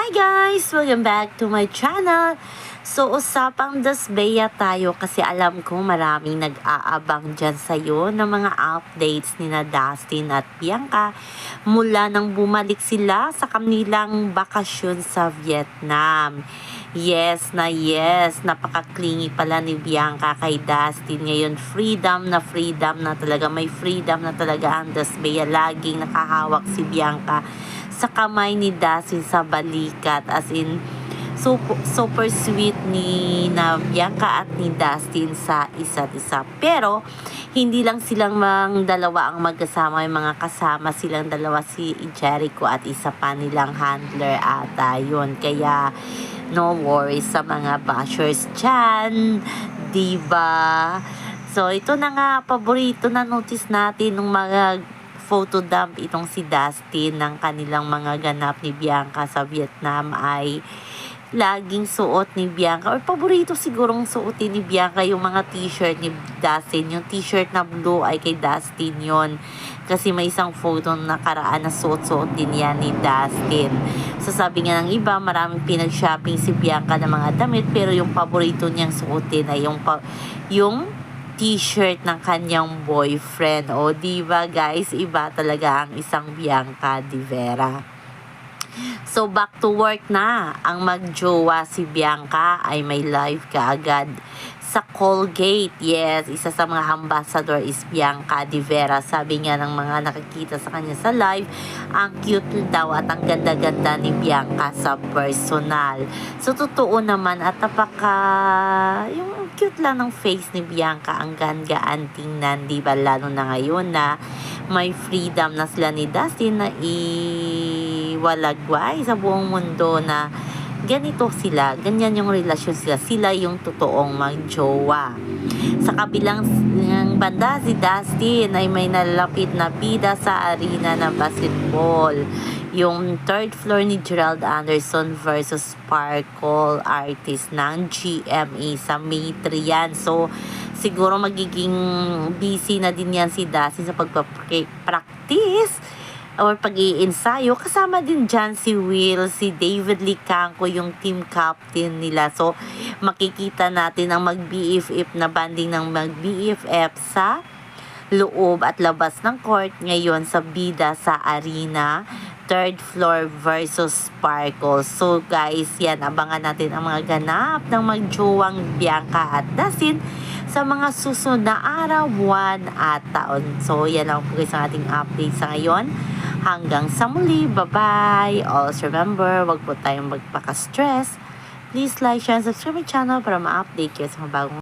Hi guys! Welcome back to my channel. So, usapang Dasbeya tayo kasi alam ko maraming nag-aabang dyan sa'yo ng mga updates ni na Dustin at Bianca mula nang bumalik sila sa kanilang bakasyon sa Vietnam. Yes, napaka-clingy pala ni Bianca kay Dustin. Ngayon, freedom na talaga. May freedom na talaga ang Dasbeya. Laging nakahawak si Bianca sa kamay ni Dustin sa balikat, as in super sweet ni na Bianca at ni Dustin sa isa't isa. Pero hindi lang silang dalawa ang magkasama, yung mga kasama silang dalawa, si Jericho at isa pa nilang handler ata yun. Kaya no worries sa mga bashers dyan, diba? So ito na nga, paborito na notice natin ng mga photo dump itong si Dustin ng kanilang mga ganap ni Bianca sa Vietnam ay laging suot ni Bianca, or paborito sigurong suotin ni Bianca yung mga t-shirt ni Dustin. Yung t-shirt na blue ay kay Dustin yon, kasi may isang photo na nakaraan na suot-suot din yan ni Dustin. So sabi nga ng iba, maraming pinag-shopping si Bianca ng mga damit, pero yung paborito niyang suotin ay yung t-shirt ng kanyang boyfriend. O diba guys, iba talaga ang isang Bianca de Vera. So back to work na. Ang magjowa si Bianca ay may live kaagad sa Colgate. Yes, isa sa mga ambassador is Bianca de Vera. Sabi nga ng mga nakikita sa kanya sa live, ang cute daw at ang ganda-ganda ni Bianca sa personal. So totoo naman at yung cute lang ng face ni Bianca, ang gaan-gaan tingnan, diba? Lalo na ngayon na may freedom na sila ni Dustin na iwalagway sa buong mundo na ganito sila, ganyan yung relasyon sila yung totoong magjowa. Sa kabilang banda, si Dustin ay may nalalapit na bida sa arena ng basketball. Yung third floor ni Gerald Anderson versus Sparkle artist ng GMA sa May 3 yan. So, siguro magiging busy na din yan si Dustin sa pagpa-practice or pag-iensayo. Kasama din dyan si Will, si David Licanco, yung team captain nila. So, makikita natin ang mag-BFF na banding ng mag-BFF sa loob at labas ng court ngayon sa bida sa arena, third floor versus Sparkle. So guys, yan, abangan natin ang mga ganap ng magjowang Bianca at Dustin sa mga susunod na araw, buwan at taon. So yan lang po guys ang ating update sa ngayon. Hanggang sa muli, bye-bye! Always remember, wag po tayong magpaka-stress. Please like, share, and subscribe my channel para ma-update kayo sa mga bagong